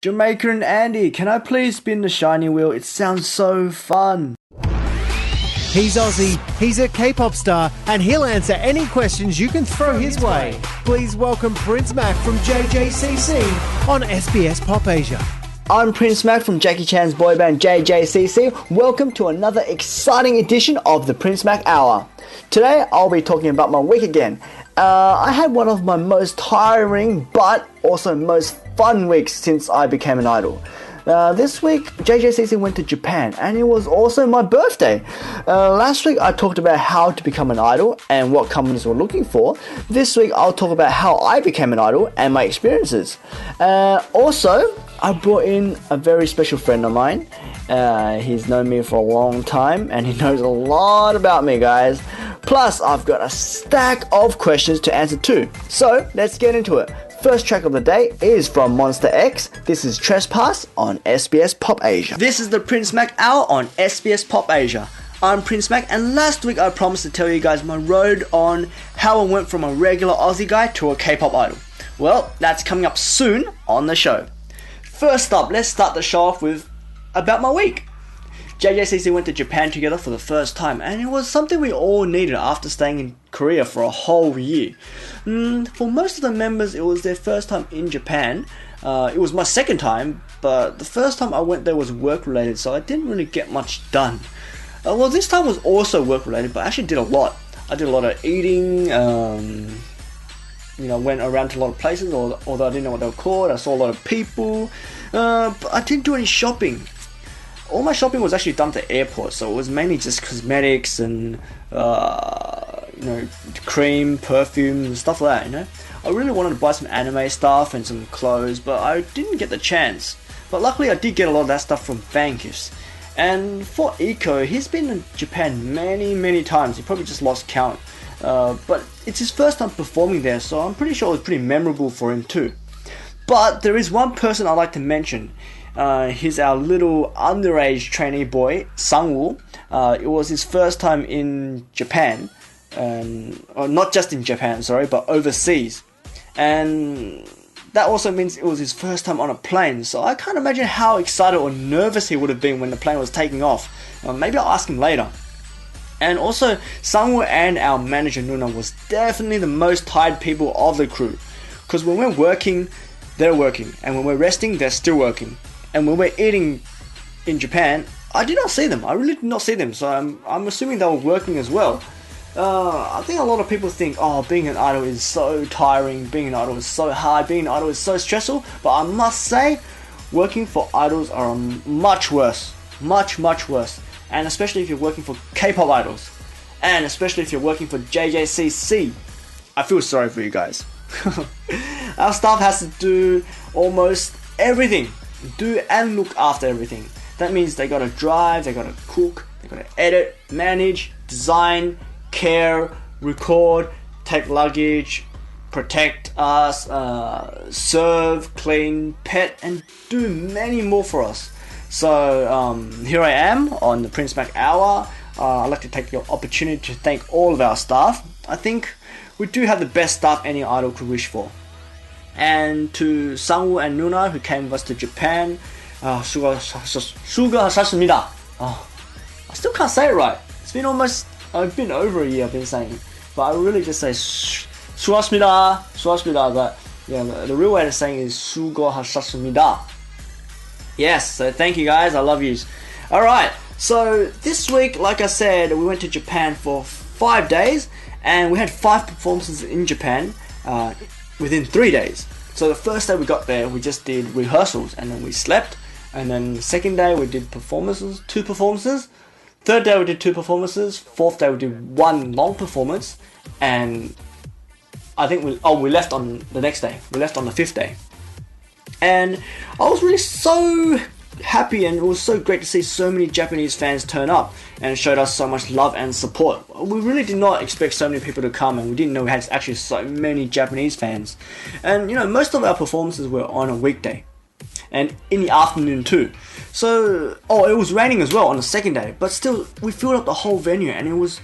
Jamaica and Andy, can I please spin the shiny wheel? It sounds so fun. He's Aussie, he's a K-pop star, and he'll answer any questions you can throw his way. Please welcome Prince Mac from JJCC on SBS Pop Asia. I'm Prince Mac from Jackie Chan's boy band JJCC. Welcome to another exciting edition of the Prince Mac Hour. Today I'll be talking about my week again. I had one of my most tiring but also most fun weeks since I became an idol. This week, JJCC went to Japan, and it was also my birthday. Last week, I talked about how to become an idol and what companies were looking for. This week, I'll talk about how I became an idol and my experiences. Also, I brought in a very special friend of mine. He's known me for a long time, and he knows a lot about me, guys. Plus, I've got a stack of questions to answer too. So, let's get into it. First track of the day is from Monster X. This is Trespass on SBS Pop Asia. This is the Prince Mac Hour on SBS Pop Asia. I'm Prince Mac, and last week I promised to tell you guys my road on how I went from a regular Aussie guy to a K-pop idol. Well, that's coming up soon on the show. First up, let's start the show off with about my week. JJCC went to Japan together for the first time, and it was something we all needed after staying in Korea for a whole year. For most of the members, it was their first time in Japan. It was my second time, but the first time I went there was work related, so I didn't really get much done. Well, this time was also work related, but I actually did a lot. I did a lot of eating, went around to a lot of places, although I didn't know what they were called. I saw a lot of people, but I didn't do any shopping. All my shopping was actually done at the airport, so it was mainly just cosmetics and cream, perfume, and stuff like that. I really wanted to buy some anime stuff and some clothes, but I didn't get the chance. But luckily, I did get a lot of that stuff from fan gifts. And for Iko, he's been in Japan many times. He probably just lost count. But it's his first time performing there, so I'm pretty sure it was pretty memorable for him too. But there is one person I'd like to mention. He's our little underage trainee boy, Sangwoo. It was his first time in Japan. Or not just in Japan, but overseas. And that also means it was his first time on a plane. So I can't imagine how excited or nervous he would have been when the plane was taking off. Maybe I'll ask him later. And also, Sangwoo and our manager Nuna was definitely the most tired people of the crew. Because when we're working, they're working. And when we're resting, they're still working. And when we're eating in Japan, I did not see them. I really did not see them. So I'm assuming they were working as well. I think a lot of people think, being an idol is so tiring, being an idol is so hard, being an idol is so stressful. But I must say, working for idols are much worse. Much worse. And especially if you're working for K-pop idols. And especially if you're working for JJCC. I feel sorry for you guys. Our staff has to do almost everything. Do and look after everything. That means they gotta drive, they gotta cook, they gotta edit, manage, design, care, record, take luggage, protect us, serve, clean, pet, and do many more for us. So here I am on the Prince Mac Hour. I'd like to take the opportunity to thank all of our staff. I think we do have the best staff any idol could wish for. And to Sangwoo and Nuna who came with us to Japan, 수고하셨습니다. I still can't say it right. It's been over a year I've been saying it. But I really just say 수고하셨습니다. But yeah, the real way of saying it is 수고하셨습니다. Yes, so thank you guys, I love yous. Alright, so this week, like I said, we went to Japan for 5 days, and we had 5 performances in Japan within 3 days. So the first day we got there, we just did rehearsals, and then we slept, and then the second day we did 2 performances, third day we did 2 performances, fourth day we did 1 long performance, and I think we left on the next day, we left on the 5th day. And I was really so happy, and it was so great to see so many Japanese fans turn up and showed us so much love and support. We really did not expect so many people to come, and we didn't know we had actually so many Japanese fans. And most of our performances were on a weekday and in the afternoon too. So it was raining as well on the second day, but still we filled up the whole venue, and it was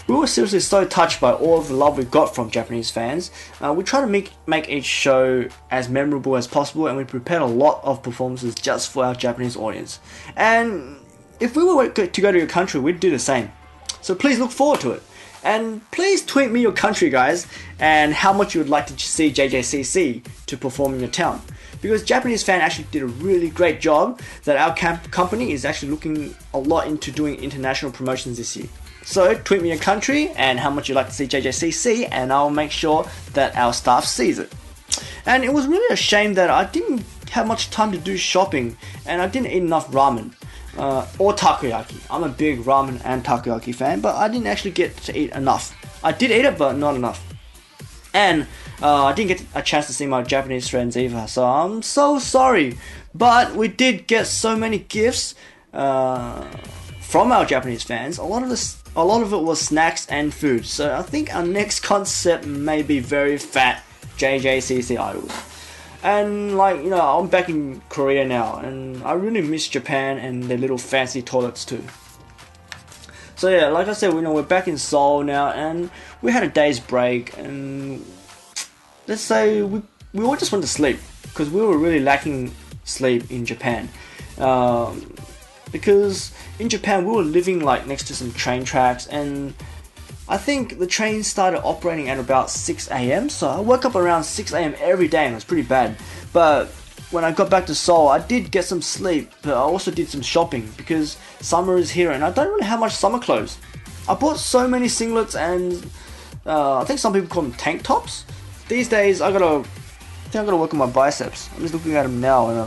we were seriously so touched by all of the love we got from Japanese fans. We try to make each show as memorable as possible, and we prepared a lot of performances just for our Japanese audience. And if we were to go to your country, we'd do the same. So please look forward to it. And please tweet me your country, guys, and how much you would like to see JJCC to perform in your town. Because Japanese fan actually did a really great job that our company is actually looking a lot into doing international promotions this year. So tweet me your country and how much you'd like to see JJCC, and I'll make sure that our staff sees it. And it was really a shame that I didn't have much time to do shopping, and I didn't eat enough ramen. Or takoyaki. I'm a big ramen and takoyaki fan, but I didn't actually get to eat enough. I did eat it, but not enough. And I didn't get a chance to see my Japanese friends either, so I'm so sorry. But we did get so many gifts from our Japanese fans. A lot of it was snacks and food. So I think our next concept may be very fat JJCC idols. And I'm back in Korea now, and I really miss Japan and their little fancy toilets too. So yeah, like I said, we're back in Seoul now, and we had a day's break, and let's say we all just went to sleep because we were really lacking sleep in Japan. Because in Japan we were living next to some train tracks, and I think the train started operating at about 6 AM, so I woke up around 6 AM every day, and it was pretty bad. But when I got back to Seoul, I did get some sleep, but I also did some shopping because summer is here and I don't really have much summer clothes. I bought so many singlets and I think some people call them tank tops. These days I gotta work on my biceps. I'm just looking at them now and I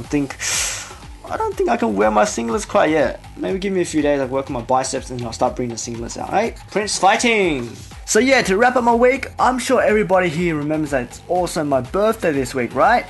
don't think I can wear my singlets quite yet. Maybe give me a few days, I'll work on my biceps and I'll start bringing the singlets out, right? Prince fighting! So yeah, to wrap up my week, I'm sure everybody here remembers that it's also my birthday this week, right?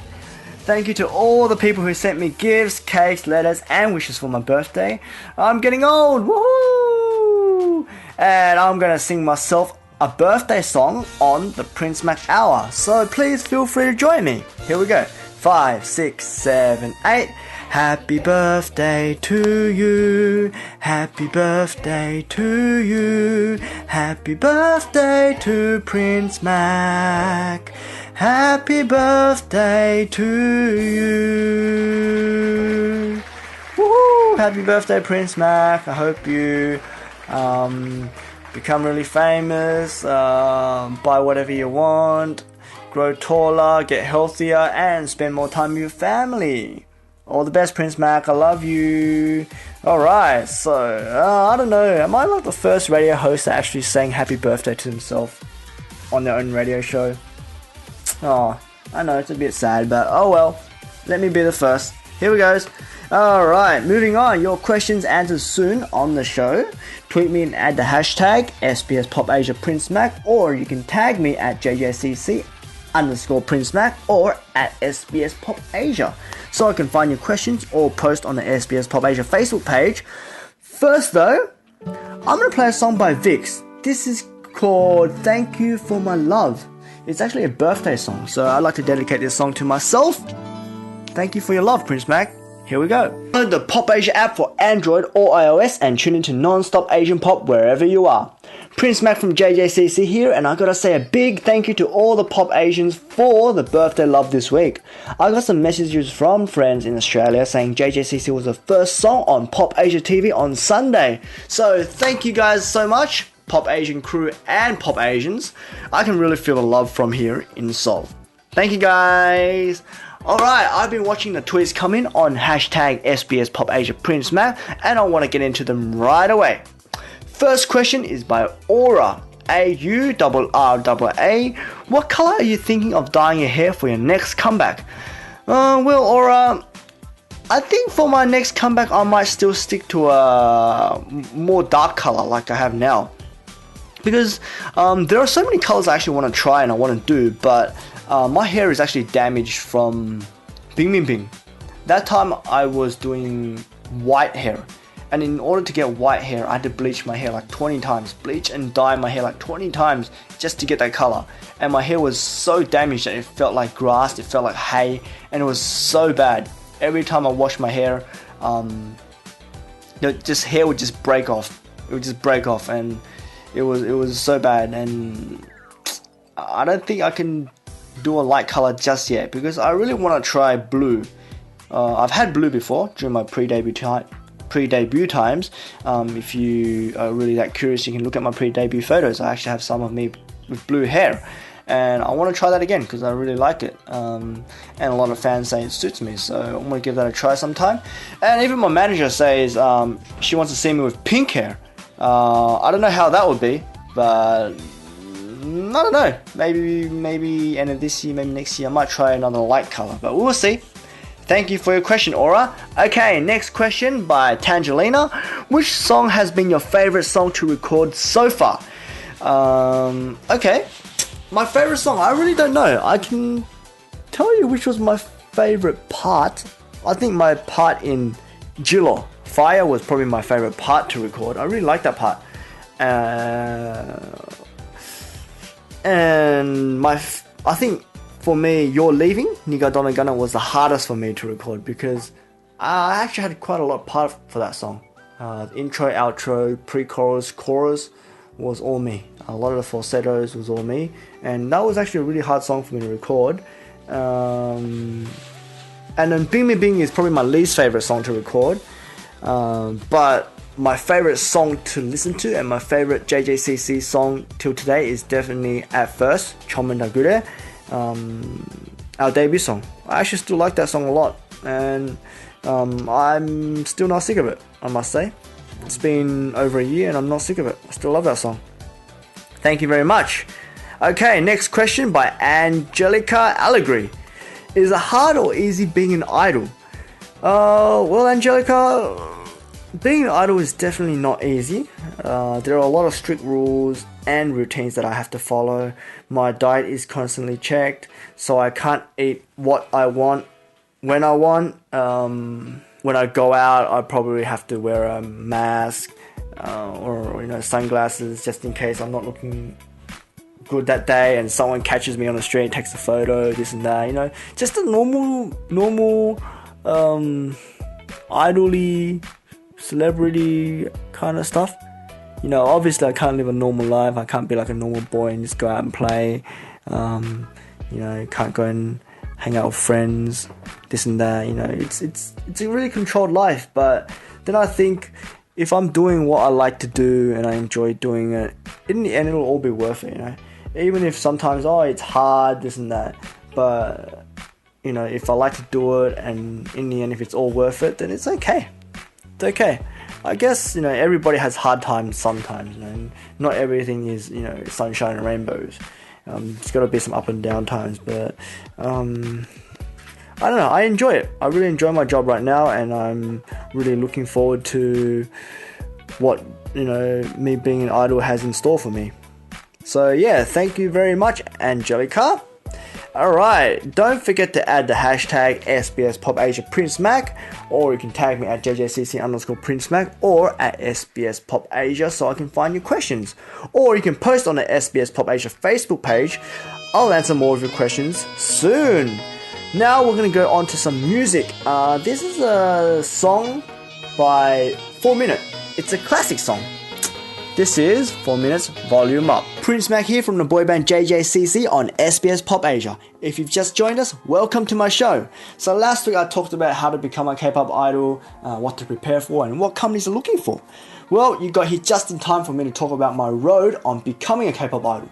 Thank you to all the people who sent me gifts, cakes, letters, and wishes for my birthday. I'm getting old, woohoo! And I'm gonna sing myself a birthday song on the Prince Mac Hour. So please feel free to join me. Here we go. 5, 6, 7, 8. Happy birthday to you. Happy birthday to you. Happy birthday to Prince Mac. Happy birthday to you. Woohoo! Happy birthday, Prince Mac. I hope you become really famous, buy whatever you want, grow taller, get healthier, and spend more time with your family. All the best, Prince Mac. I love you. Alright, so, I don't know. Am I the first radio host that actually sang happy birthday to himself on their own radio show? Oh, I know, it's a bit sad, but oh well. Let me be the first. Here we go. Alright, moving on. Your questions answered soon on the show. Tweet me and add the hashtag SBS Pop Asia Prince Mac, or you can tag me at JJCC_Prince Mac or at SBS Pop Asia, so I can find your questions or post on the SBS Pop Asia Facebook page. First though, I'm going to play a song by Vix. This is called Thank You For My Love. It's actually a birthday song, so I'd like to dedicate this song to myself. Thank you for your love, Prince Mac. Here we go. Download the Pop Asia app for Android or iOS and tune into non-stop Asian pop wherever you are. Prince Mac from JJCC here, and I gotta say a big thank you to all the Pop Asians for the birthday love this week. I got some messages from friends in Australia saying JJCC was the first song on Pop Asia TV on Sunday. So thank you guys so much, Pop Asian crew and Pop Asians. I can really feel the love from here in Seoul. Thank you guys. Alright, I've been watching the tweets come in on hashtag SBS Pop Asia Prince Mac, and I want to get into them right away. First question is by Aura, AURRAA. What color are you thinking of dyeing your hair for your next comeback? Well, Aura, I think for my next comeback I might still stick to a more dark color like I have now. Because there are so many colors I actually want to try and I want to do, but my hair is actually damaged from Bing Bing Bing. That time I was doing white hair, and in order to get white hair I had to bleach my hair like 20 times, bleach and dye my hair like 20 times just to get that color. And my hair was so damaged that it felt like grass, it felt like hay, and it was so bad. Every time I washed my hair, hair would just break off. It would just break off, and It was so bad, and I don't think I can do a light color just yet because I really want to try blue. I've had blue before during my pre-debut times. If you are really that curious, you can look at my pre-debut photos. I actually have some of me with blue hair, and I want to try that again because I really like it. And a lot of fans say it suits me, so I'm going to give that a try sometime. And even my manager says she wants to see me with pink hair. I don't know how that would be, but I don't know. Maybe end of this year, maybe next year, I might try another light color, but we'll see. Thank you for your question, Aura. Okay, next question by Tangelina. Which song has been your favorite song to record so far? Okay, my favorite song, I really don't know. I can tell you which was my favorite part. I think my part in Jilo, Fire, was probably my favorite part to record. I really like that part. And I think for me, You're Leaving, Niga Donna Gunna, was the hardest for me to record because I actually had quite a lot of part for that song. Intro, outro, pre-chorus, chorus was all me. A lot of the falsettos was all me, and that was actually a really hard song for me to record. And then Bing Me Bing is probably my least favorite song to record, but my favorite song to listen to and my favorite JJCC song till today is definitely At First, Chomen Dagure, our debut song. I actually still like that song a lot, and I'm still not sick of it, I must say. It's been over a year and I'm not sick of it. I still love that song. Thank you very much. Okay, next question by Angelica Allegri. Is it hard or easy being an idol? Well, Angelica, being an idol is definitely not easy. There are a lot of strict rules and routines that I have to follow. My diet is constantly checked, so I can't eat what I want when I want. When I go out, I probably have to wear a mask or sunglasses just in case I'm not looking good that day and someone catches me on the street and takes a photo, this and that. Just a normal idol-y, celebrity kind of stuff. Obviously I can't live a normal life. I can't be like a normal boy and just go out and play. Can't go and hang out with friends, this and that. It's a really controlled life. But then I think if I'm doing what I like to do and I enjoy doing it, in the end it'll all be worth it. Even if sometimes it's hard, this and that. But if I like to do it, and in the end if it's all worth it, then it's okay. It's okay. I guess everybody has hard times sometimes. Not everything is sunshine and rainbows. It's got to be some up and down times, but I don't know. I enjoy it. I really enjoy my job right now, and I'm really looking forward to what me being an idol has in store for me. So yeah, thank you very much, Angelica. Alright, don't forget to add the hashtag SBS Pop Asia Prince Mac, or you can tag me at JJCC_Prince Mac or at SBS Pop Asia so I can find your questions. Or you can post on the SBS Pop Asia Facebook page. I'll answer more of your questions soon. Now we're going to go on to some music. This is a song by 4 Minute. It's a classic song. This is 4 Minutes, Volume Up. Prince Mac here from the boy band JJCC on SBS Pop Asia. If you've just joined us, welcome to my show. So last week I talked about how to become a K-pop idol, what to prepare for, and what companies are looking for. Well, you got here just in time for me to talk about my road on becoming a K-pop idol.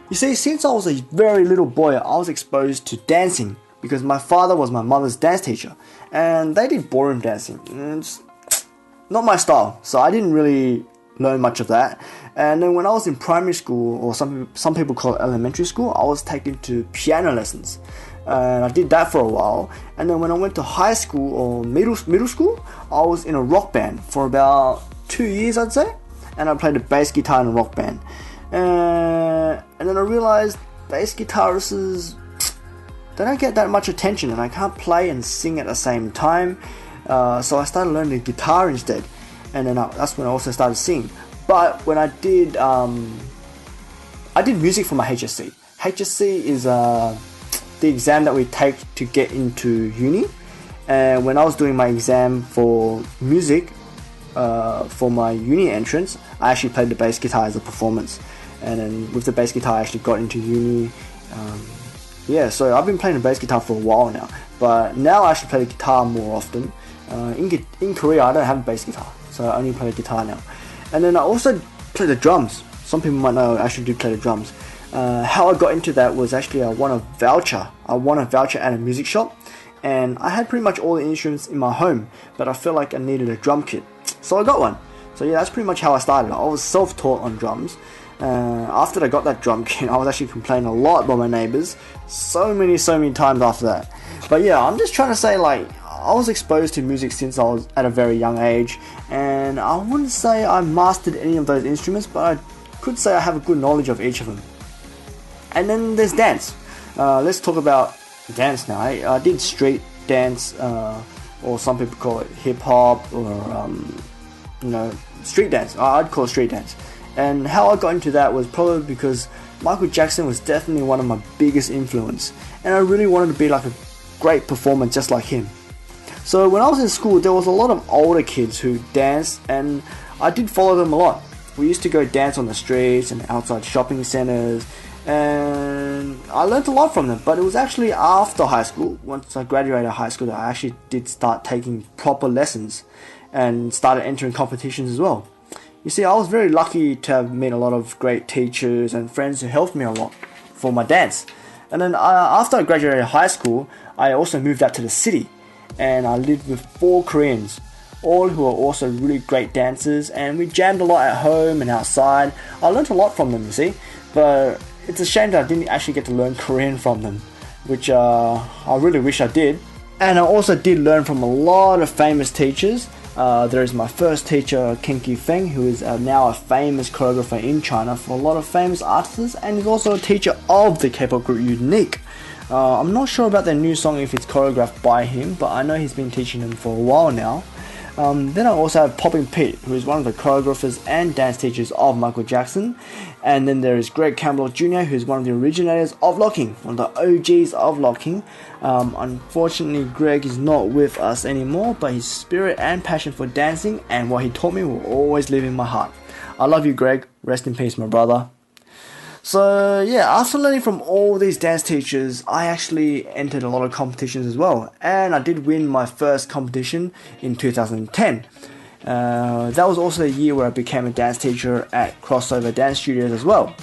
You see, since I was a very little boy, I was exposed to dancing because my father was my mother's dance teacher, and they did ballroom dancing. It's not my style, so I didn't really learn much of that. And then when I was in primary school, or some people call it elementary school, I was taken to piano lessons, and I did that for a while. And then when I went to high school or middle school, I was in a rock band for about 2 years, I'd say, and I played the bass guitar in a rock band. And then I realized bass guitarists, they don't get that much attention, and I can't play and sing at the same time. So I started learning the guitar instead. And then that's when I also started singing. But when I did music for my HSC. HSC is the exam that we take to get into uni. And when I was doing my exam for music, for my uni entrance, I actually played the bass guitar as a performance, and then with the bass guitar I actually got into uni. Yeah, so I've been playing the bass guitar for a while now, but now I actually play the guitar more often. In Korea I don't have a bass guitar, so I only play the guitar now. And then I also play the drums. Some people might know I actually do play the drums. How I got into that was actually I won a voucher at a music shop, and I had pretty much all the instruments in my home, but I felt like I needed a drum kit, so I got one. So yeah, that's pretty much how I started. I was self-taught on drums. After I got that drum kit, I was actually complaining a lot by my neighbors, so many times after that. But yeah, I'm just trying to say, like, I was exposed to music since I was at a very young age, and I wouldn't say I mastered any of those instruments, but I could say I have a good knowledge of each of them. And then there's dance. Let's talk about dance now. I did street dance, or some people call it hip hop, or street dance. I'd call it street dance. And how I got into that was probably because Michael Jackson was definitely one of my biggest influence, and I really wanted to be like a great performer just like him. So when I was in school, there was a lot of older kids who danced, and I did follow them a lot. We used to go dance on the streets and outside shopping centers, and I learned a lot from them. But it was actually after high school, once I graduated high school, that I actually did start taking proper lessons and started entering competitions as well. You see, I was very lucky to have met a lot of great teachers and friends who helped me a lot for my dance. And then after I graduated high school, I also moved out to the city, and I lived with 4 Koreans, all who are also really great dancers, and we jammed a lot at home and outside. I learned a lot from them, you see, but it's a shame that I didn't actually get to learn Korean from them, which I really wish I did. And I also did learn from a lot of famous teachers. There is my first teacher, Ken Feng, who is now a famous choreographer in China for a lot of famous artists, and is also a teacher of the K-pop group Unique. I'm not sure about their new song if it's choreographed by him, but I know he's been teaching them for a while now. Then I also have Poppin' Pete, who is one of the choreographers and dance teachers of Michael Jackson. And then there is Greg Campbell Jr., who is one of the originators of locking, one of the OGs of locking. Unfortunately, Greg is not with us anymore, but his spirit and passion for dancing and what he taught me will always live in my heart. I love you, Greg. Rest in peace, my brother. So yeah, after learning from all these dance teachers, I actually entered a lot of competitions as well, and I did win my first competition in 2010. That was also the year where I became a dance teacher at Crossover Dance Studios as well.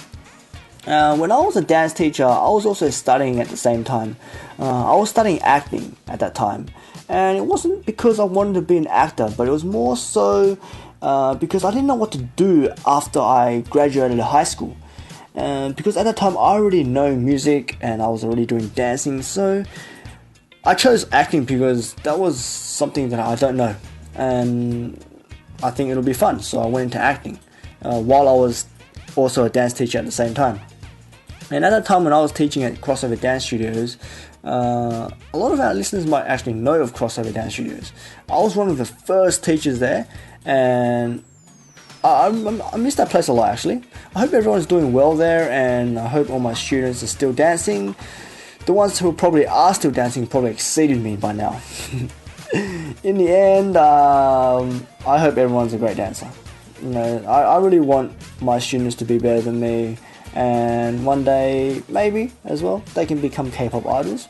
When I was a dance teacher, I was also studying at the same time. I was studying acting at that time, and it wasn't because I wanted to be an actor, but it was more so because I didn't know what to do after I graduated high school. Because at that time I already know music and I was already doing dancing, so I chose acting because that was something that I don't know, and I think it'll be fun, so I went into acting while I was also a dance teacher at the same time. And at that time when I was teaching at Crossover Dance Studios, a lot of our listeners might actually know of Crossover Dance Studios. I was one of the first teachers there, and I miss that place a lot actually. I hope everyone's doing well there, and I hope all my students are still dancing. The ones who probably are still dancing probably exceeded me by now. In the end, I hope everyone's a great dancer. You know, I really want my students to be better than me, and one day, maybe, as well, they can become K-pop idols.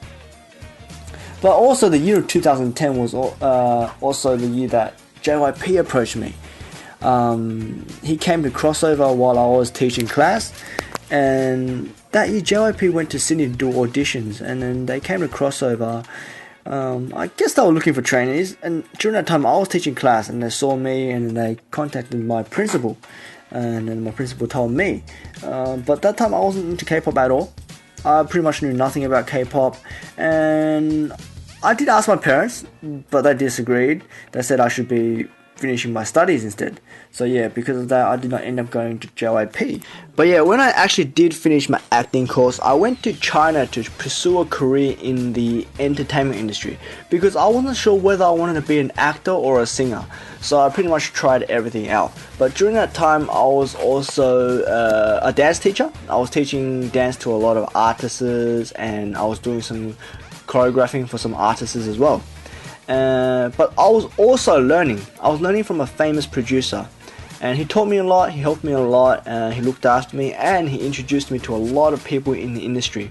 But also the year of 2010 was also the year that JYP approached me. He came to Crossover while I was teaching class, and that year JYP went to Sydney to do auditions, and then they came to Crossover. I guess they were looking for trainees, and during that time I was teaching class, and they saw me and they contacted my principal, and then my principal told me. But that time I wasn't into K-pop at all. I pretty much knew nothing about K-pop, and I did ask my parents, but they disagreed. They said I should be finishing my studies instead. So yeah, because of that I did not end up going to JYP. But yeah, when I actually did finish my acting course, I went to China to pursue a career in the entertainment industry, because I wasn't sure whether I wanted to be an actor or a singer. So I pretty much tried everything out. But during that time I was also a dance teacher. I was teaching dance to a lot of artists, and I was doing some choreographing for some artists as well. but I was also learning. I was learning from a famous producer, and he taught me a lot, he helped me a lot, he looked after me, and he introduced me to a lot of people in the industry.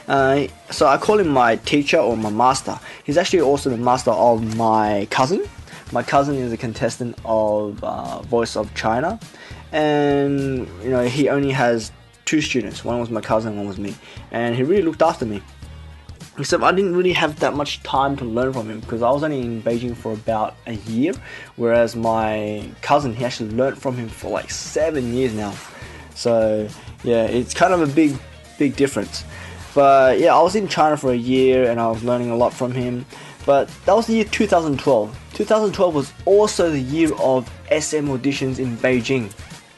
So I call him my teacher or my master. He's actually also the master of my cousin. My cousin is a contestant of Voice of China, and he only has 2 students. One was my cousin, one was me, and he really looked after me. Except I didn't really have that much time to learn from him because I was only in Beijing for about a year, whereas my cousin, he actually learned from him for like 7 years now. So yeah, it's kind of a big difference. But yeah, I was in China for a year and I was learning a lot from him. But that was the year 2012. 2012 was also the year of SM auditions in Beijing.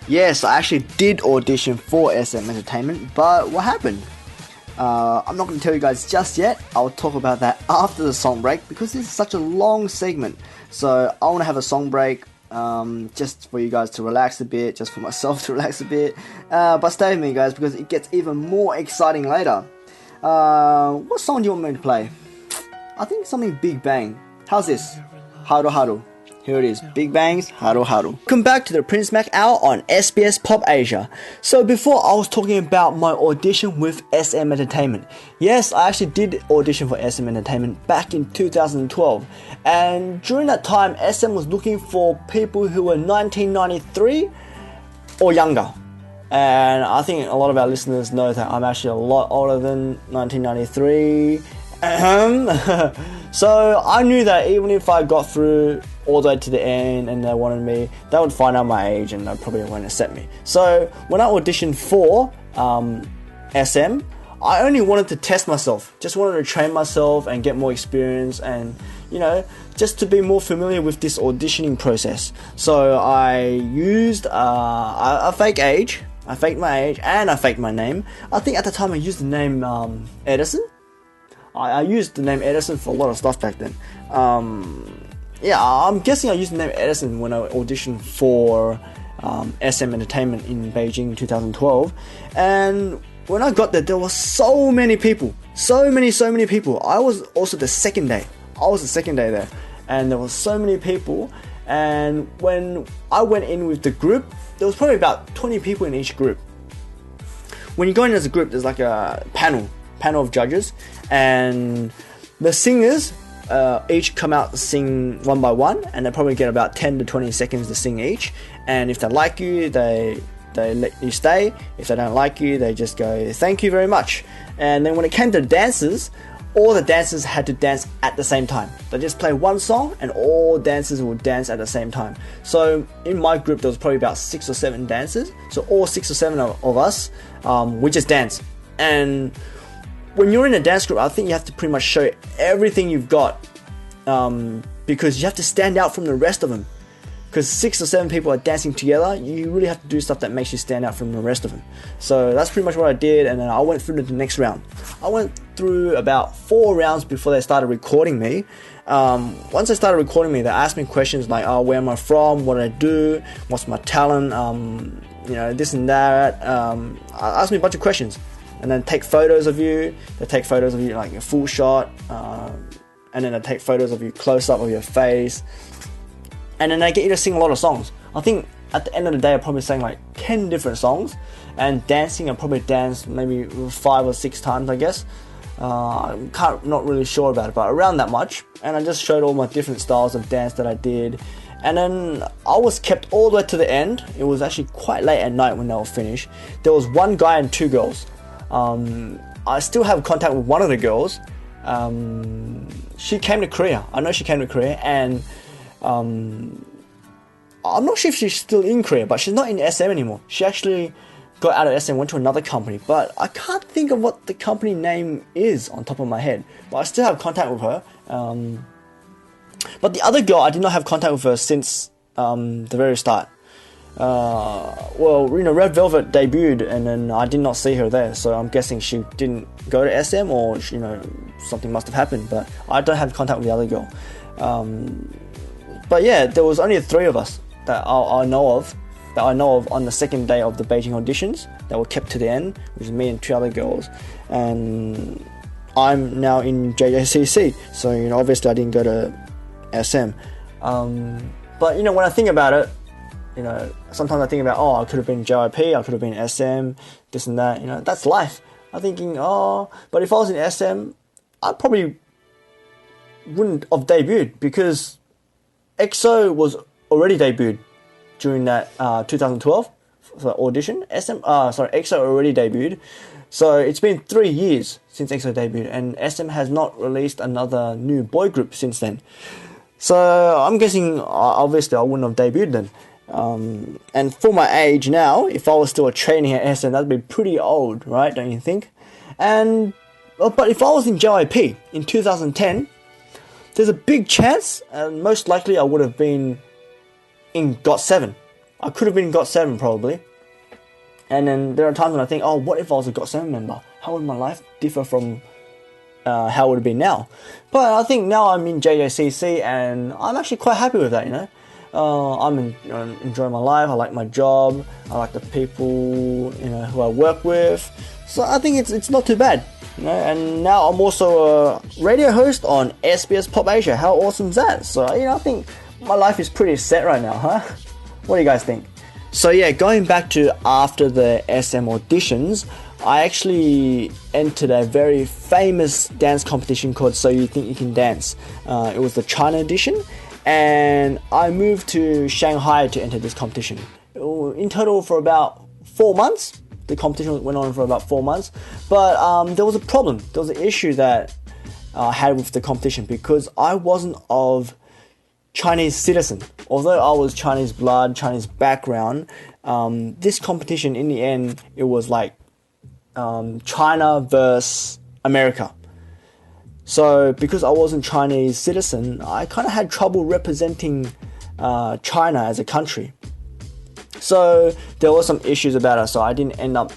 Yes, I actually did audition for SM Entertainment, but what happened? I'm not going to tell you guys just yet. I'll talk about that after the song break because this is such a long segment. So I want to have a song break just for you guys to relax a bit, just for myself to relax a bit. But stay with me, guys, because it gets even more exciting later. What song do you want me to play? I think something Big Bang. How's this? Haru Haru. Here it is, Big Bang's Haru Haru. Welcome back to the Prince Mac Hour on SBS Pop Asia. So before I was talking about my audition with SM Entertainment. Yes, I actually did audition for SM Entertainment back in 2012. And during that time, SM was looking for people who were 1993 or younger. And I think a lot of our listeners know that I'm actually a lot older than 1993. So I knew that even if I got through all the way to the end and they wanted me, they would find out my age and they probably won't accept me. So when I auditioned for SM, I only wanted to test myself, just wanted to train myself and get more experience and just to be more familiar with this auditioning process. So I used a fake age, I faked my age and I faked my name. I think at the time I used the name Edison. I used the name Edison for a lot of stuff back then. Yeah, I'm guessing I used the name Edison when I auditioned for SM Entertainment in Beijing in 2012. And when I got there were so many people. So many people. I was also the second day. I was the second day there. And there were so many people. And when I went in with the group, there was probably about 20 people in each group. When you go in as a group, there's like a panel of judges, and the singers each come out sing one by one, and they probably get about 10 to 20 seconds to sing each. And if they like you, they let you stay. If they don't like you, they just go thank you very much. And then when it came to dances, all the dancers had to dance at the same time. They just play one song and all dancers would dance at the same time. So in my group there was probably about 6 or 7 dancers, so all 6 or 7 of us, we just dance. And when you're in a dance group, I think you have to pretty much show everything you've got, because you have to stand out from the rest of them. Because 6 or 7 people are dancing together, you really have to do stuff that makes you stand out from the rest of them. So that's pretty much what I did, and then I went through to the next round. I went through about 4 rounds before they started recording me. Once they started recording me, they asked me questions like, oh, where am I from, what do I do, what's my talent, this and that. Asked me a bunch of questions. And then take photos of you. They take photos of you like a full shot, and then they take photos of you close up of your face, and then they get you to sing a lot of songs. I think at the end of the day I probably sang like 10 different songs, and dancing I probably danced maybe 5 or 6 times, I guess. Not really sure about it, but around that much. And I just showed all my different styles of dance that I did. And then I was kept all the way to the end. It was actually quite late at night when they were finished. There was 1 guy and 2 girls. I still have contact with one of the girls. She came to Korea. I know she came to Korea, and I'm not sure if she's still in Korea, but she's not in SM anymore. She actually got out of SM, went to another company, but I can't think of what the company name is on top of my head. But I still have contact with her. But the other girl, I did not have contact with her since the very start. Red Velvet debuted, and then I did not see her there, so I'm guessing she didn't go to SM, or something must have happened. But I don't have contact with the other girl. But yeah, there was only 3 of us that I know of on the second day of the Beijing auditions that were kept to the end, which is me and 2 other girls. And I'm now in JJCC. So, obviously I didn't go to SM. But, when I think about it, sometimes I think about, I could have been JYP, I could have been SM, this and that, that's life. I'm thinking, but if I was in SM, I probably wouldn't have debuted because EXO was already debuted during that 2012 audition. EXO already debuted. So it's been 3 years since EXO debuted, and SM has not released another new boy group since then. So I'm guessing, obviously, I wouldn't have debuted then. And for my age now, if I was still training at SM, that'd be pretty old, right? Don't you think? But if I was in JYP in 2010, there's a big chance, and most likely I would have been in GOT7. I could have been in GOT7 probably. And then there are times when I think, what if I was a GOT7 member? How would my life differ from how it would have been now? But I think now I'm in JJCC and I'm actually quite happy with that, I'm enjoying my life. I like my job. I like the people, who I work with. So I think it's not too bad, And now I'm also a radio host on SBS Pop Asia. How awesome is that? So I think my life is pretty set right now, huh? What do you guys think? So yeah, going back to after the SM auditions, I actually entered a very famous dance competition called So You Think You Can Dance. It was the China edition, and I moved to Shanghai to enter this competition. In total for about 4 months. The competition went on for about 4 months, but there was a problem. There was an issue that I had with the competition because I wasn't of Chinese citizen. Although I was Chinese blood, Chinese background, this competition in the end, it was like China versus America. So because I wasn't Chinese citizen, I kind of had trouble representing China as a country. So there were some issues about it, so I didn't end up,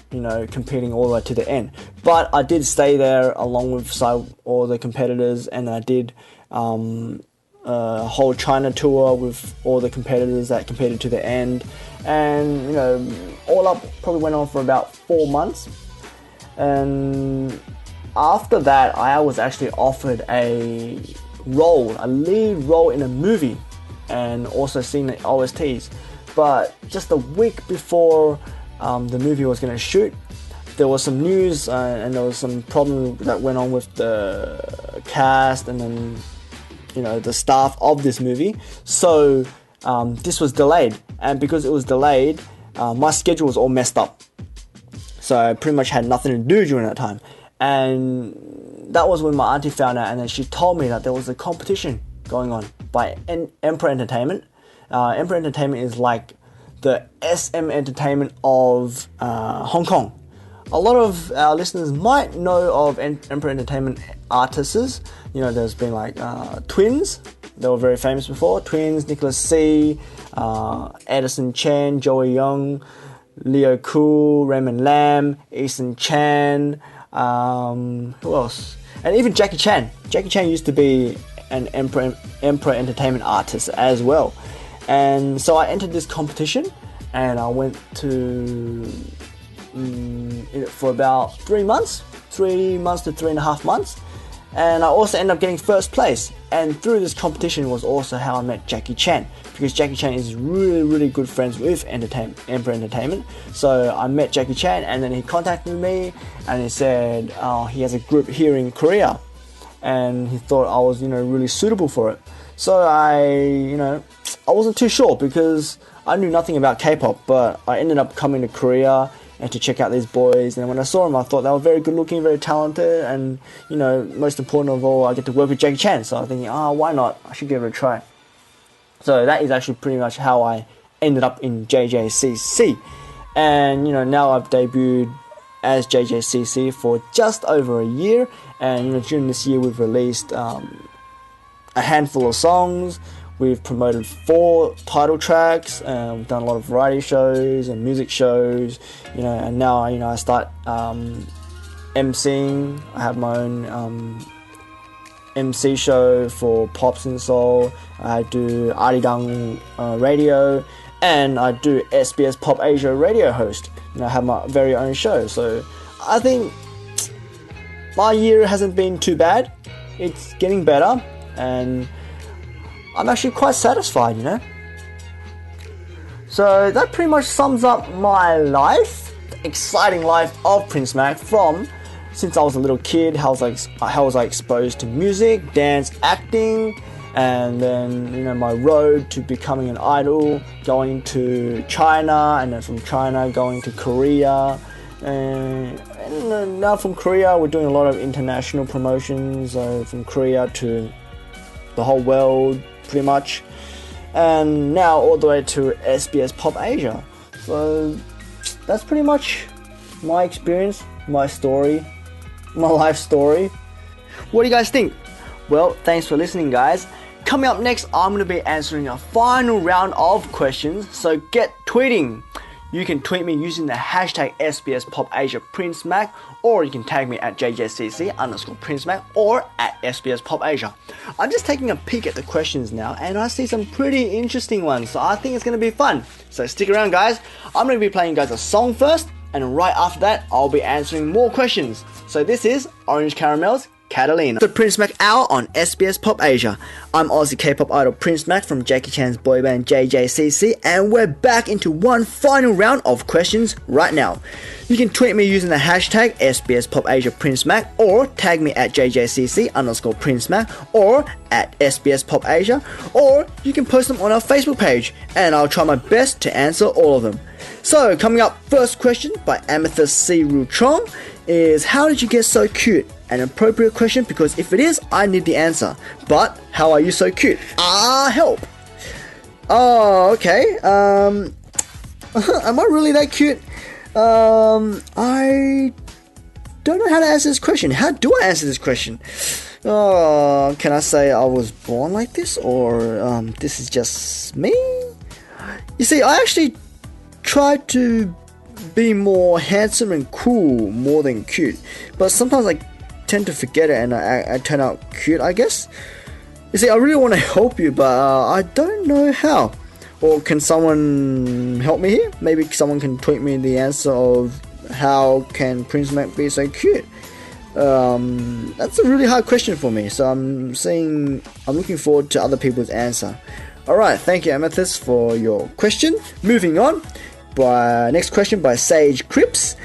competing all the way to the end. But I did stay there along with all the competitors, and I did a whole China tour with all the competitors that competed to the end. And, all up probably went on for about 4 months. And after that, I was actually offered a lead role in a movie, and also seen the OSTs. But just a week before the movie was going to shoot, there was some news and there was some problem that went on with the cast and then, the staff of this movie. So this was delayed, and because it was delayed, my schedule was all messed up. So I pretty much had nothing to do during that time. And that was when my auntie found out, and then she told me that there was a competition going on by Emperor Entertainment. Emperor Entertainment is like the SM Entertainment of Hong Kong. A lot of our listeners might know of Emperor Entertainment artists. There's been like Twins. They were very famous before. Twins, Nicholas C, Edison Chen, Joey Young, Leo Cool, Raymond Lam, Eason Chan. Who else? And even Jackie Chan. Jackie Chan used to be an Emperor Entertainment artist as well. And so I entered this competition, and I went to it for about 3 months to 3.5 months. And I also ended up getting first place. And through this competition was also how I met Jackie Chan, because Jackie Chan is really, really good friends with Emperor Entertainment. So I met Jackie Chan, and then he contacted me, and he said he has a group here in Korea, and he thought I was, really suitable for it. So I wasn't too sure because I knew nothing about K-pop, but I ended up coming to Korea and to check out these boys. And when I saw them, I thought they were very good looking, very talented, and most important of all, I get to work with Jackie Chan. So I'm thinking, why not? I should give it a try. So that is actually pretty much how I ended up in JJCC. And now I've debuted as JJCC for just over a year, and during this year we've released a handful of songs. We've promoted 4 title tracks, and we've done a lot of variety shows and music shows, and now, I start MCing. I have my own MC show for Pops and Soul. I do Arirang radio, and I do SBS Pop Asia radio host. I have my very own show. So I think my year hasn't been too bad. It's getting better, and I'm actually quite satisfied, you know. So that pretty much sums up my life, the exciting life of Prince Mac from since I was a little kid. How was I exposed to music, dance, acting, and then, you know, my road to becoming an idol, going to China, and then from China going to Korea, and now from Korea we're doing a lot of international promotions, from Korea to the whole world pretty much, and now all the way to SBS Pop Asia. So that's pretty much my experience, my story, my life story. What do you guys think? Well, thanks for listening, guys. Coming up next, I'm going to be answering a final round of questions, so get tweeting. You can tweet me using the hashtag SBSPopAsiaPrinceMac, or you can tag me at JJCC_PrinceMac or at SBSPopAsia. I'm just taking a peek at the questions now, and I see some pretty interesting ones, so I think it's going to be fun. So stick around, guys. I'm going to be playing you guys a song first, and right after that, I'll be answering more questions. So this is Orange Caramel's Catalina. The Prince Mac Hour on SBS Pop Asia. I'm Aussie K-pop idol Prince Mac from Jackie Chan's boy band JJCC, and we're back into one final round of questions right now. You can tweet me using the hashtag SBSPopAsiaPrinceMac, or tag me at JJCC_PrinceMac or at SBSPopAsia, or you can post them on our Facebook page, and I'll try my best to answer all of them. So coming up, first question by Amethyst C. Ruchong is, how did you get so cute? An appropriate question, because if it is, I need the answer. But how are you so cute? Help. Oh, okay. Am I really that cute? I don't know how to answer this question. How do I answer this question? Can I say I was born like this, or this is just me? You see, I actually tried to be more handsome and cool more than cute, but sometimes I tend to forget it and I turn out cute, I guess. You see, I really want to help you, but I don't know how. Or can someone help me here? Maybe someone can tweet me the answer of how can Prince Mac be so cute. That's a really hard question for me, so I'm looking forward to other people's answer. Alright, thank you Amethyst for your question. Moving on, next question by Sage Cripps.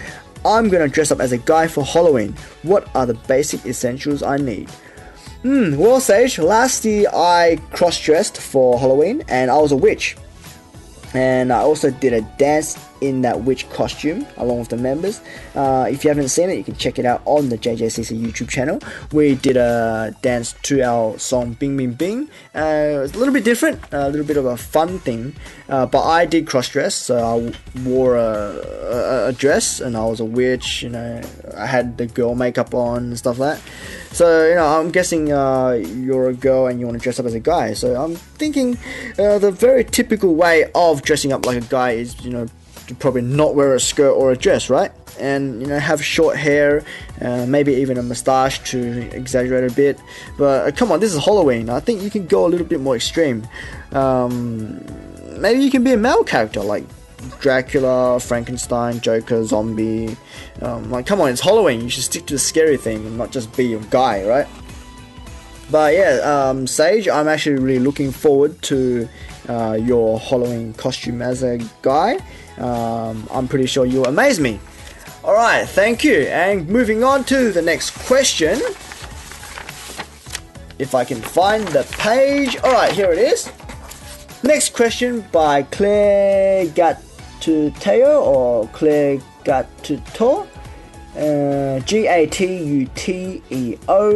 I'm gonna dress up as a guy for Halloween. What are the basic essentials I need? Well, Sage, last year I cross-dressed for Halloween and I was a witch. And I also did a dance in that witch costume along with the members. If you haven't seen it, you can check it out on the JJCC YouTube channel. We did a dance to our song Bing Bing Bing. It was a little bit different, a little bit of a fun thing. But I did cross-dress, so I wore a dress and I was a witch. You know, I had the girl makeup on and stuff like that. So, you know, I'm guessing you're a girl and you want to dress up as a guy. So I'm thinking the very typical way of dressing up like a guy is, you know, to probably not wear a skirt or a dress, right? And, you know, have short hair, maybe even a mustache to exaggerate a bit. But come on, this is Halloween. I think you can go a little bit more extreme. Maybe you can be a male character like Dracula, Frankenstein, Joker, zombie. Like, come on, it's Halloween. You should stick to the scary thing and not just be a guy, right? But yeah, Sage, I'm actually really looking forward to your Halloween costume as a guy. I'm pretty sure you'll amaze me. Alright, thank you. And moving on to the next question. If I can find the page. Alright, here it is. Next question by Claire Gatuteo, or Claire Gatuto. Gatuteo.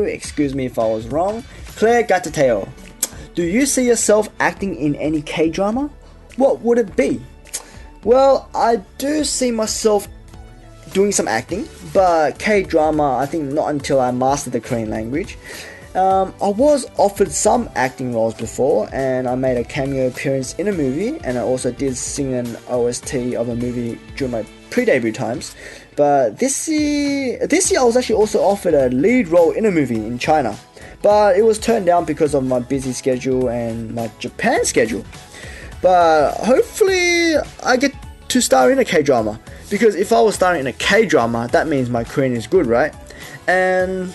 Excuse me if I was wrong. Claire Gatuteo. Do you see yourself acting in any K-drama? What would it be? Well, I do see myself doing some acting, but K-drama, I think not until I mastered the Korean language. I was offered some acting roles before, and I made a cameo appearance in a movie, and I also did sing an OST of a movie during my pre-debut times. But this year I was actually also offered a lead role in a movie in China, but it was turned down because of my busy schedule and my Japan schedule. But hopefully I get to star in a K-drama, because if I was starring in a K-drama, that means my Korean is good, right? And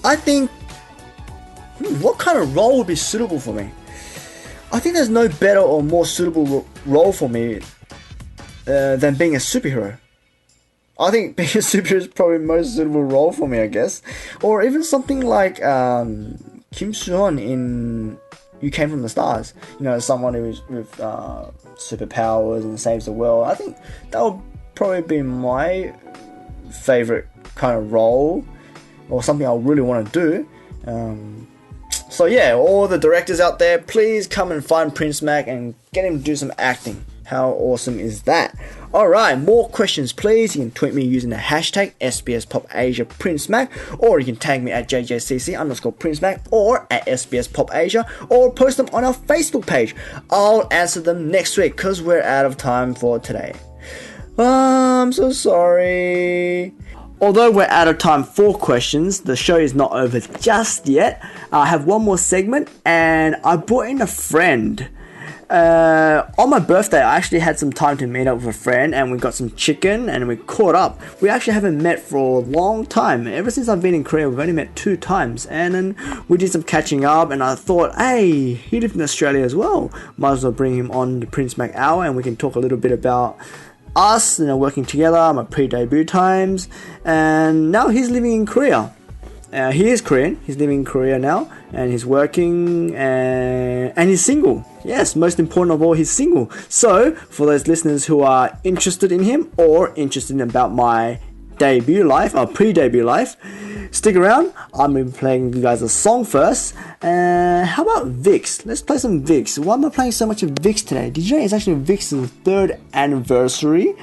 I think, what kind of role would be suitable for me? I think there's no better or more suitable role for me than being a superhero. I think being a superhero is probably the most suitable role for me, I guess. Or even something like Kim Soo-hyun in You Came From the Stars. You know, someone who's with superpowers and saves the world. I think that would probably be my favorite kind of role, or something I really want to do. So yeah, all the directors out there, please come and find Prince Mac and get him to do some acting. How awesome is that? Alright, more questions please. You can tweet me using the hashtag SBSPopAsiaPrinceMac, or you can tag me at JJCC_PrinceMac or at SBSPopAsia, or post them on our Facebook page. I'll answer them next week because we're out of time for today. I'm so sorry. Although we're out of time for questions, the show is not over just yet. I have one more segment, and I brought in a friend. On my birthday, I actually had some time to meet up with a friend, and we got some chicken, and we caught up. We actually haven't met for a long time. Ever since I've been in Korea, we've only met 2 times, and then we did some catching up, and I thought, hey, he lived in Australia as well. Might as well bring him on the Prince Mac Hour, and we can talk a little bit about us, working together, my pre-debut times, and now he's living in Korea. He is Korean, he's living in Korea now, and he's working, and he's single. Yes, most important of all, he's single. So, for those listeners who are interested in him, or interested in about my debut life, or pre-debut life, stick around. I'm going to be playing you guys a song first. How about Vix? Let's play some Vix. Why am I playing so much of Vix today? Did you know it's actually Vix's 3rd anniversary?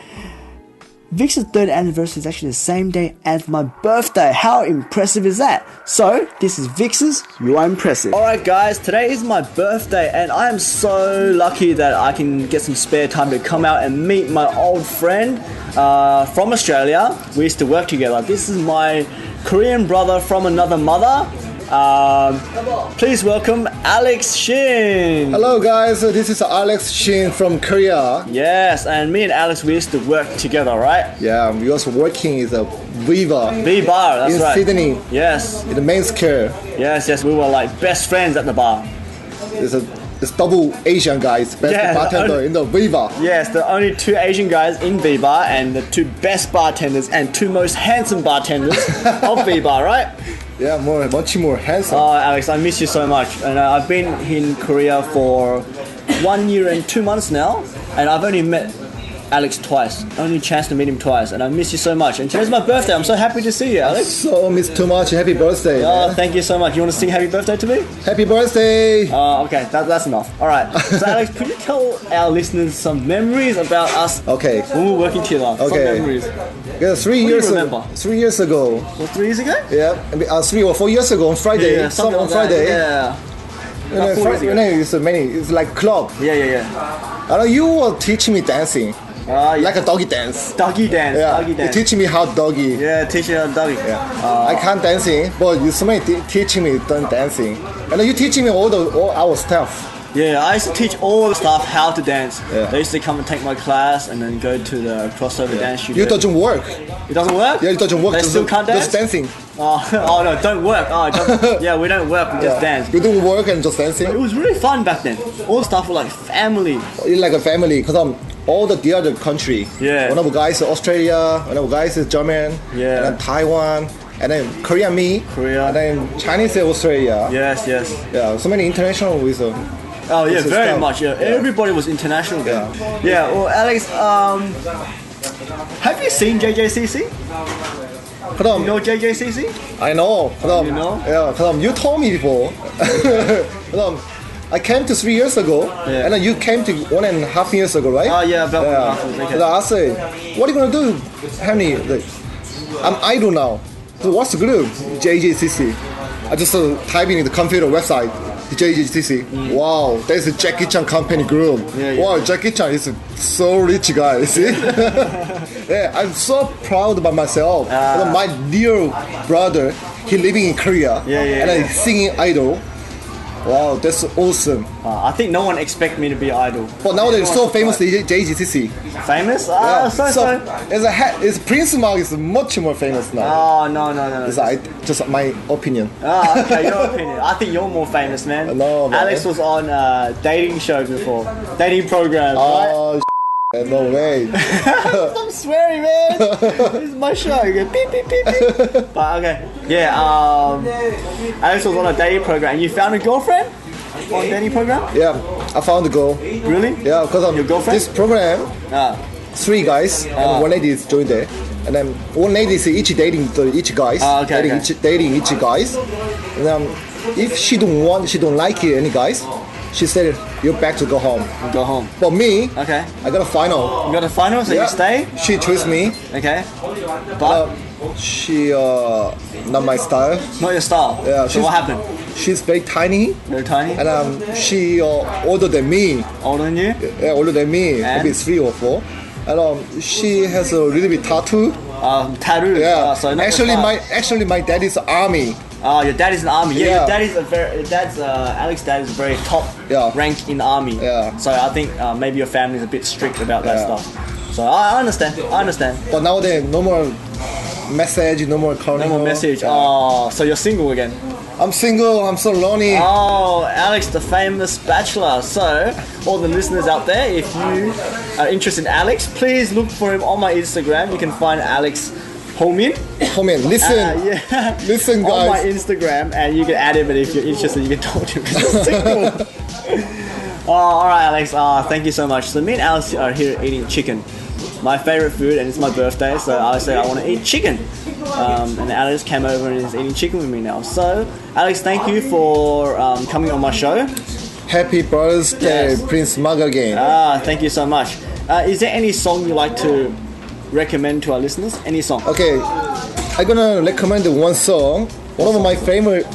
Vix's 3rd anniversary is actually the same day as my birthday. How impressive is that? So, this is Vix's You Are Impressive. Alright guys, today is my birthday, and I am so lucky that I can get some spare time to come out and meet my old friend from Australia. We used to work together. This is my Korean brother from another mother. Please welcome Alex Shin. Hello guys, this is Alex Shin from Korea. Yes, and me and Alex, we used to work together, right? Yeah, we also working in the Viva. V-Bar, that's in right. Sydney. Yes. In the men's care. Yes, we were like best friends at the bar. It's double Asian guys, best bartender in the Viva. Yes, the only 2 Asian guys in V-Bar, and the 2 best bartenders and 2 most handsome bartenders of V-Bar, right? Yeah, much more handsome. Oh, Alex, I miss you so much. And I've been in Korea for 1 year and 2 months now, and I've only met Alex twice. Only chance to meet him twice, and I miss you so much. And today's my birthday. I'm so happy to see you, Alex. So miss too much. Happy birthday. Oh, man. thank you so much. You want to sing happy birthday to me? Happy birthday. Okay, that's enough. All right. So, Alex, could you tell our listeners some memories about us? Okay. When we were working together. Okay. Some memories. Yeah, 3 years ago. 3 years ago. What, 3 years ago? Yeah, 3 or 4 years ago on Friday. Yeah, something on like Friday. That. Yeah. It's like club. Yeah. I know you were teaching me dancing. Like a doggy dance. Doggy dance. Yeah. Doggy dance. You teaching me how doggy. Yeah, teach you how doggy. Yeah. I can't dancing, but you somebody teaching me dancing, and you teaching me all our stuff. Yeah, I used to teach all the staff how to dance. Yeah. They used to come and take my class and then go to the crossover dance studio. It doesn't work. It doesn't work? Yeah, it doesn't work. They still can't dance? Just dancing. Oh no, don't work. Oh, it doesn't. Yeah, we don't work, we just dance. You don't work and just dancing. It was really fun back then. All the staff were like family. It's like a family, because all the other country. Yeah. One of the guys is Australia, one of the guys is German, Yeah. and then Taiwan, and then Korea, and then Chinese is Australia. Yes. Yeah, so many international with Oh yeah, very stuff. much. Yeah. Everybody was international then. Yeah. Well, Alex, have you seen JJCC? You know JJCC? I know. You know? Yeah, you told me before. I came to 3 years ago, and then you came to 1.5 years ago, right? Oh yeah, about 1.5 years. Okay. I said, what are you gonna do, Henry? I'm idle now. So what's the group? JJCC. I just typing in the computer website. The JJCC. Wow, there's a Jackie Chan company group. Yeah. Wow, Jackie Chan is so rich guy. See? Yeah, I'm so proud about myself. My dear brother, he living in Korea, and he's singing idol. Wow, that's awesome. I think no one expect me to be idol. But now they're so famous, JJCC. Famous? Yeah. So. As Prince Mark is much more famous now. Oh, no. It's just my opinion. Okay, your opinion. I think you're more famous, man. No, man. Alex was on dating shows before. Dating programs, right? Oh, no way. Stop swearing, man. This is my show. You go beep, beep, beep, beep. But okay. Yeah, Alex was on a dating program. And you found a girlfriend on a dating program? Yeah, I found a girl. Really? Yeah, because Your girlfriend? this program, 3 guys and 1 lady is joined there. And then 1 lady is each dating each guys. Dating each guys. And if she don't like any guys, she said, "You're back to go home." Go home. For me, Okay. I got a final. You got a final, so you stay? She chose me. Okay. But She not my style. not your style. Yeah. So what happened? She's very tiny, Very tiny? and she older than me. Older than you? Yeah, older than me, And? maybe 3 or 4. And she has a little bit tattoo. Tattoo. Yeah. So not Actually, my dad is army. your dad is in the army. Yeah, Yeah. your dad is Alex's dad is very top rank in the army. Yeah. So I think maybe your family is a bit strict about that stuff. So I understand. But nowadays, no more message, no more calling. No more message. Yeah. Oh, so you're single again. I'm single. I'm so lonely. Oh, Alex, the famous bachelor. So, all the listeners out there, if you are interested in Alex, please look for him on my Instagram. You can find Alex Homin. Homin, listen. Listen, guys. On my Instagram, and you can add him, and if you're interested, you can talk to him because he's single. Alright, Alex. Thank you so much. So, me and Alex are here eating chicken. My favorite food, and it's my birthday, so I said I want to eat chicken. And Alex came over and is eating chicken with me now. So, Alex, thank you for coming on my show. Happy birthday, Yes. Prince Mark again. Thank you so much. Is there any song you like to recommend to our listeners? Any song? Okay, I'm gonna recommend one song. One of my favorite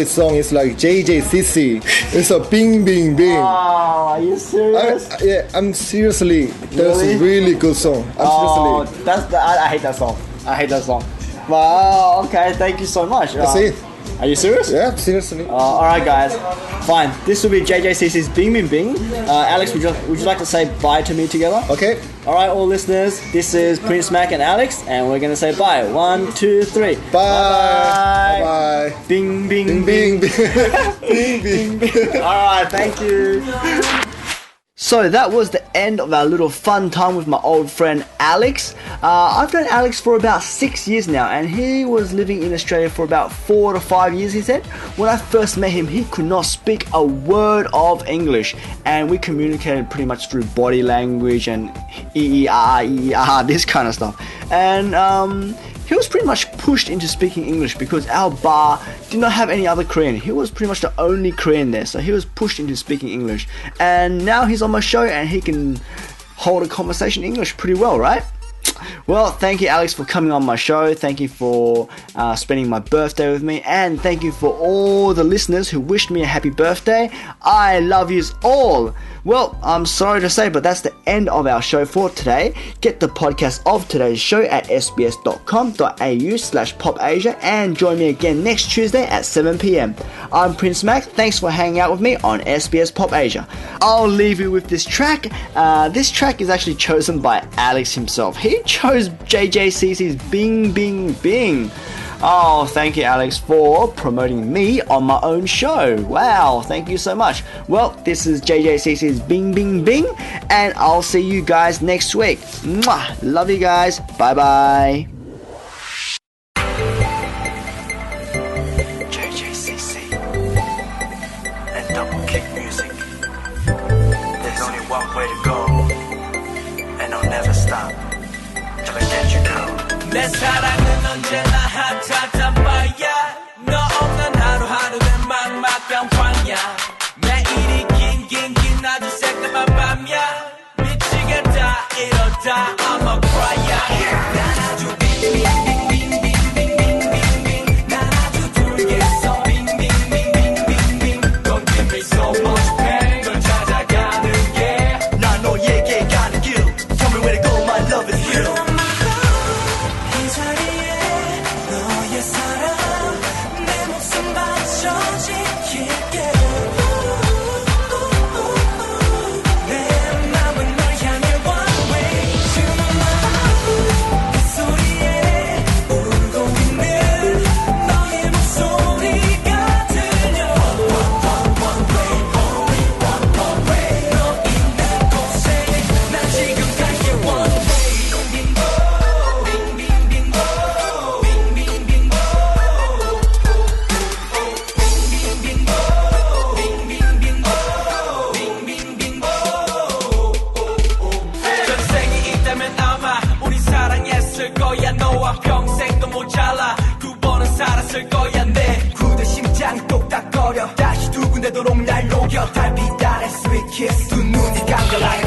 song is like JJCC. It's a Bing Bing Bing. Oh, are you serious? I'm seriously. That's Really? a really good song. Oh, Seriously. I hate that song. I hate that song. Wow, okay, thank you so much. That's it. Are you serious? Yeah, seriously. Alright guys, fine. This will be JJCC's Bing Bing Bing. Alex, would you like to say bye to me together? Okay. Alright, all listeners, this is Prince Mac and Alex, and we're going to say bye. 1, 2, 3. Bye. Bye. Bye. Bing, bing, Bing bing. Bing Bing. Bing Bing. Alright, thank you. So that was the end of our little fun time with my old friend Alex. I've known Alex for about 6 years now, and he was living in Australia for about 4 to 5 years, he said. When I first met him, he could not speak a word of English, and we communicated pretty much through body language and this kind of stuff. And he was pretty much pushed into speaking English because our bar did not have any other Korean. He was pretty much the only Korean there, so he was pushed into speaking English. And now he's on my show and he can hold a conversation in English pretty well, right? Well, thank you, Alex, for coming on my show. Thank you for spending my birthday with me. And thank you for all the listeners who wished me a happy birthday. I love yous all. Well, I'm sorry to say, but that's the end of our show for today. Get the podcast of today's show at sbs.com.au/popasia and join me again next Tuesday at 7 p.m. I'm Prince Mac. Thanks for hanging out with me on SBS Pop Asia. I'll leave you with this track. This track is actually chosen by Alex himself. He chose JJCC's Bing Bing Bing. Oh, thank you, Alex, for promoting me on my own show. Wow, thank you so much. Well, this is JJCC's Bing Bing Bing, and I'll see you guys next week. Mwah! Love you guys. Bye-bye. JJCC and double kick music. There's only one way to go, and I'll never stop till I get you go. 내 사랑은 언제나 핫핫한 바야 너 없는 하루하루는 막막한 광야 매일이 긴 아주 새까만 밤야 미치겠다 이러다 I'm a cryer 난 아주 빙빙빙빙빙빙빙빙 난 아주 돌겠어 빙빙빙빙빙빙 Don't give me so much pain 널 찾아가는 게난 너에게 가는 길 Tell me where to go my love is real 사랑 내 목숨 바쳐 지킬게 근데도록 날 녹여 달빛 아래 sweet kiss 두 눈이 감겨 like